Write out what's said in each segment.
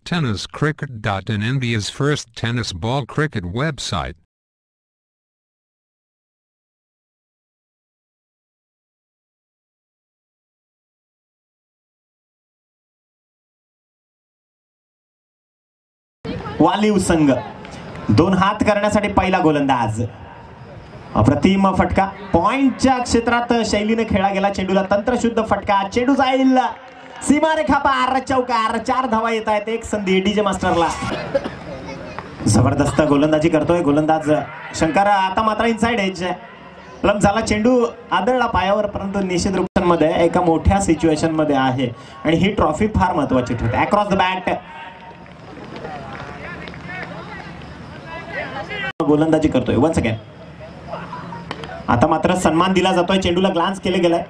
TennisCricket.in, India's first tennis ball cricket website. Waliv संघ दोन हात करण्यासाठी पहिला गोलंदाज. अप्रतिम फटका पॉइंटच्या क्षेत्रात शैलीने खेळला गेला चेंडूला तंत्रशुद्ध फटका. चेंडू जाईल सीमारेखा पार, चौकार. 4 धावा येत आहेत. एक संधी डीजे मास्टरला. जबरदस्त गोलंदाजी करतोय गोलंदाज शंकर. आता मात्र इनसाइड एज प्लम झाला. चेंडू आदळला पायावर, परंतु निश्चित रूपामध्ये एका मोठ्या सिच्युएशन मध्ये आहे आणि ही ट्रॉफी फार महत्वाची ठरते. अक्रॉस द बॅट गोलंदाजी करतोय वन्स अगेन. आता मात्र सन्मान दिला जातोय. चेंडूला ग्लान्स केले गेलाय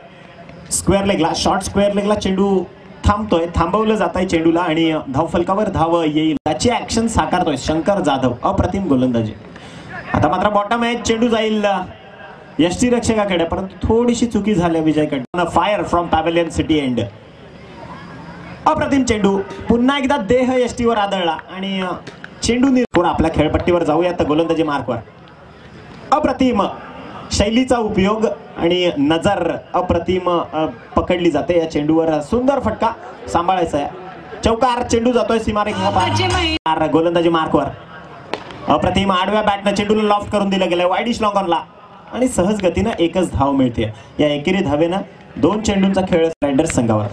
स्क्वेअर लेगला, शॉर्ट स्क्वेअर लेगला चेंडू थांबतोय, थांबवलं जात आहे चेंडूला आणि धाव फलकावर धाव येईल त्याची ऍक्शन साकारतोय शंकर जाधव. अप्रतिम गोलंदाजी. आता मात्र बॉटम आहे. चेंडू जाईल यष्टीरक्षकाकडे, परंतु थोडीशी चुकी झाली विजयकडे. Fire from pavilion city end. अप्रतिम चेंडू पुन्हा एकदा देह यष्टीवर आदळला आणि चेंडू निर्पूर आपल्या खेळपट्टीवर जाऊयात गोलंदाजी मार्कवर. अप्रतिम शैलीचा उपयोग आणि नजर अप्रतिम पकडली जाते या चेंडूवर. सुंदर फटका सांभाळायचा आहे. चौकार. चेंडू जातोय सीमारेखा गोलंदाजी मार्कवर. अप्रतिम आडव्या बॅटनं चेंडूला लॉफ्ट करून दिलं गेलं वाईडिश लॉंग ऑनला आणि सहज गतीनं एकच धाव मिळते. या एकेरी धावेनं 2 चेंडूंचा खेळ रायडर्स संघावर.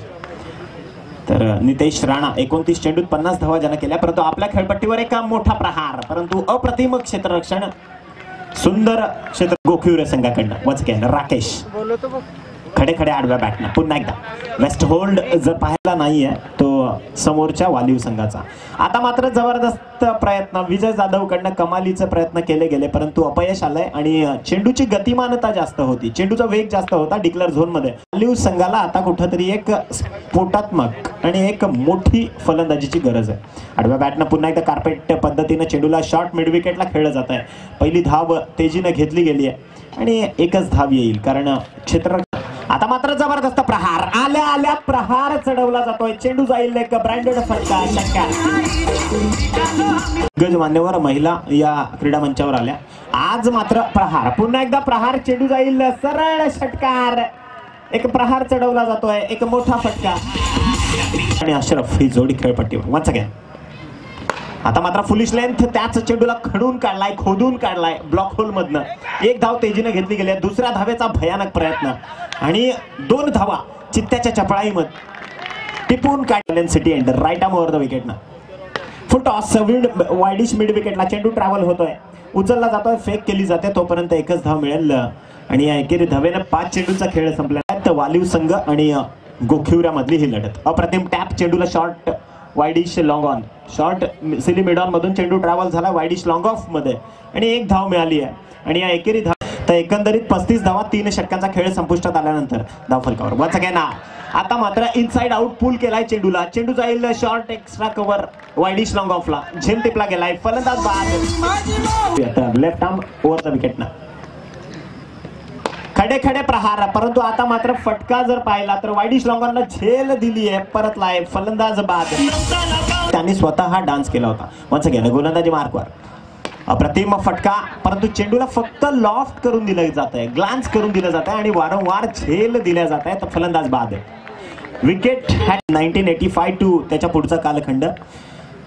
तर नितेश राणा 29 चेंडूत 50 धावा ज्यानं केल्या, परंतु आपल्या खेळपट्टीवर एक मोठा प्रहार, परंतु अप्रतिम क्षेत्ररक्षण. सुंदर क्षेत्र गोखिवरे संघाकडनं. वच केलं राकेश खडे खडे आडव्या बॅटनं. पुन्हा एकदा वेस्ट होल्ड जर पाहायला नाहीये तो समोरच्या वालीव संघाचा. आता मात्र जबरदस्त प्रयत्न विजय जाधव कडनं कमालीचे प्रयत्न केले गेले, परंतु अपयश आलंय आणि चेंडूची गतिमानता जास्त होती, चेंडूचा वेग जास्त होता डिक्लेअर झोन मध्ये. वालीव संघाला आता कुठेतरी एक स्फोटात्मक आणि एक मोठी फलंदाजीची गरज आहे. आडव्या बॅटनं पुन्हा एकदा कार्पेट पद्धतीने चेंडूला शॉर्ट मिड विकेटला खेळलं जात आहे. पहिली धाव तेजीने घेतली गेली आहे आणि एकच धाव येईल कारण क्षेत्र. आता मात्र जबरदस्त प्रहार आल्या आल्या प्रहार चढवला जातोय. चेंडू जाईल एक ब्रँडेड फटका. दिग्गज मान्यवर महिला या क्रीडा मंचावर आल्या. आज मात्र प्रहार पुन्हा एकदा प्रहार. चेंडू जाईल सरळ षटकार. एक प्रहार चढवला जातोय, एक मोठा फटका आणि अशरफ ही जोडी खेळपट्टीवर वन्स अगेन. आता मात्र फुलिश लेंथ त्याच चेंडूला खडून काढलाय, खोदून काढलाय ब्लॉक होल मधनं. एक धाव तेजीने घेतली गेली. दुसऱ्या धावेचा भयानक प्रयत्न आणि 2 धावा चित्त्याच्या चपळाईमध्ये टिपून काढले city end. Right arm over the विकेटनं. फुल टॉस वाईडिश मिड विकेटला चेंडू ट्रॅव्हल होतोय, उचलला जातोय, फेक केली जाते, तोपर्यंत एकच धाव मिळेल आणि या एकेरी धावेनं 5 चेंडूंचा खेळ संपला. वालीव संघ आणि गोखिवऱ्यामधली ही लढत. अप्रतिम टॅप चेंडूला short widish long on. Short silly mid on मधून चेंडू ट्रॅव्हल झाला वाईडिश लॉंग ऑफ मध्ये आणि 1 धाव मिळाली आहे आणि या एकेरी धाव. तर एकंदरीत 35 धावा 3 षटकांचा खेळ संपुष्टात आल्यानंतर धाव फलकावर वन्स अगेन. आता मात्र इनसाइड आउट पूल केलाय चेंडूला. चेंडू जाईल short extra cover widish long ऑफला. झेल टिपला गेलाय. फलंदाज बाद. लेफ्ट आर्म ओव्हर द विकेटनं. खडे खडे प्रहार, परंतु आता मात्र फटका जर पाहिला तर वाईडिश लॉंगॉनला झेल दिली आहे. परतलाय फलंदाज बाद. त्यांनी स्वतः डान्स केला होता. वन्स अगेन गोलंदाजी मार्कवर. अप्रतिम फटका, परंतु चेंडूला फक्त लॉफ्ट करून दिलं जात आहे, ग्लान्स करून दिलं जात आहे आणि वारंवार झेल दिल्या जात आहे. तर फलंदाज बाद. विकेट 1985 टू त्याच्या पुढचा कालखंड.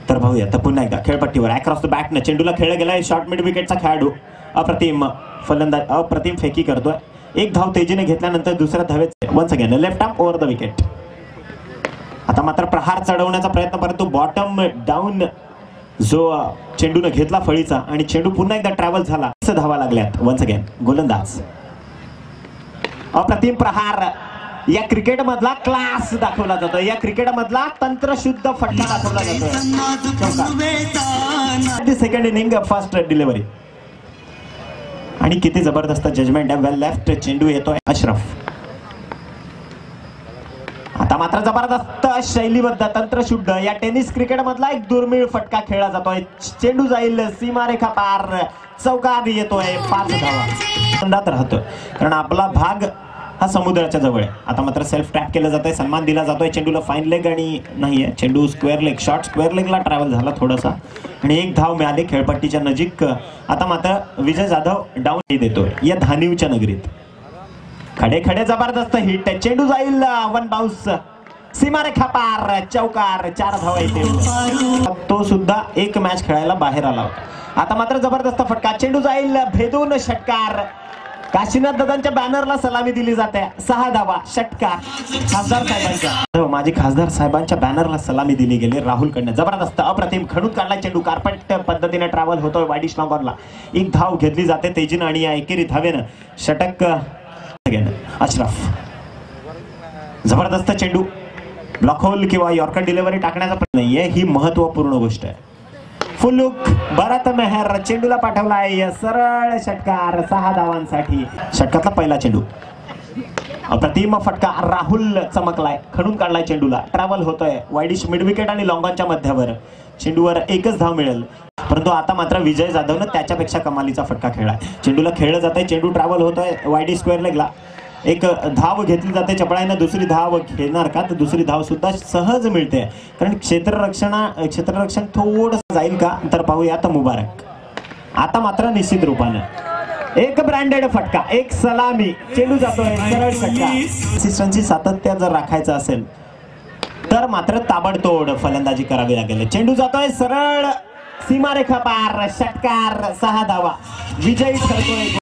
तर पाहूया तर पुन्हा एकदा खेळपट्टीवर अक्रॉस द बॅटनं चेंडूला खेळला गेलाय. शॉर्ट मिड विकेटचा खेळाडू अप्रतिम फलंदाज अप्रतिम फेकी करतोय. 1 धाव तेजीने घेतल्यानंतर दुसऱ्या धावेत once again left arm over the wicket. आता मात्र प्रहार चढवण्याचा प्रयत्न, परंतु बॉटम डाऊन जो चेंडूने घेतला फळीचा आणि चेंडू पुन्हा एकदा ट्रॅव्हल झाला. धावा लागल्यात वन्स अगेन गोलंदाज. अप्रतिम प्रहार. या क्रिकेट मधला क्लास दाखवला जातो, या क्रिकेट मधला तंत्रशुद्ध फटका दाखवला जातो. सेकंड इनिंग फर्स्ट डिलिव्हरी आणि किती जबरदस्त जजमेंट आहे. वेल लेफ्ट चेंडू येतोय अशरफ. आता मात्र जबरदस्त शैलीबद्ध तंत्रशुद्ध या टेनिस क्रिकेट मधला एक दुर्मिळ फटका खेळला जातोय. चेंडू जाईल सीमारेखा पार. चौकार येतोय. 5 धावा राहतोय कारण आपला भाग हा समुद्राच्या जवळ आहे. आता मात्र सेल्फ ट्रॅप केलं जातंय, सन्मान दिला जातोय. चेंडूला फाईन लेग आणि नाहीये, चेंडू स्क्वेअर लेग, शॉर्ट स्क्वेअर लेगला ट्रॅव्हल झाला थोडासा आणि एक धाव मिळाली खेळपट्टीच्या नजीक. आता मात्र विजय जाधव डाऊन देतोय या धानिवच्या नगरीत. खडे खडे जबरदस्त हिट, चेंडू जाईल वन बाउन्स, सीमारेखा पार, चौकार, 4 धावा येते. तो सुद्धा एक मॅच खेळायला बाहेर आला होता. आता मात्र जबरदस्त फटका, चेंडू जाईल भेदून, षटकार. काशीनाथ दादांच्या बॅनरला सलामी दिली जाते. 6 धावा, षटकार. खासदार साहेबांच्या, माझी खासदार साहेबांच्या बॅनरला सलामी दिली गेली राहुलकडनं. जबरदस्त अप्रतिम खणून काढला चेंडू, कार्पेट पद्धतीने ट्रॅव्हल होतोय वाईडिश नॉगरला. एक धाव घेतली जाते तेजीनं आणि या एकेरी धावेनं षटक अशरफ. जबरदस्त चेंडू, ब्लॉक होल किंवा यॉर्कर डिलिव्हरी टाकण्याचा प्रयत्न नाहीये, ही महत्वपूर्ण गोष्ट आहे. फुलुक भरत मेहर चेंडूला पाठवलाय, सरळ षटकार. 6 धावांसाठी षटकातला पहिला चेंडू. अप्रतिम फटका, राहुल चमकलाय, खणून काढलाय चेंडूला, ट्रॅव्हल होतोय वाईडिश मिड विकेट आणि लॉंगॉनच्या मध्यावर. चेंडूवर एकच धाव मिळेल, परंतु आता मात्र विजय जाधवनं त्याच्यापेक्षा कमालीचा फटका खेळलाय. चेंडूला खेळलं जातंय, चेंडू ट्रॅव्हल होतोय वाईडी स्क्वेअर लेगला. एक धाव घेतली जाते चपळाईनं, दुसरी धाव घेणार का, तर दुसरी धाव सुद्धा सहज मिळते, कारण क्षेत्ररक्षण थोडंसं जाईल का, तर पाहूयात मुबारक. आता मात्र निश्चित रूपानं एक ब्रँडेड फटका, एक सलामी, चेंडू जातोय सरळ षटकार. असिस्टंटची सातत्य जर राखायचं असेल तर मात्र ताबडतोड फलंदाजी करावी लागेल. चेंडू जातोय सरळ सीमारेखा पार, षटकार. 6 धावा, विजयी ठरतोय.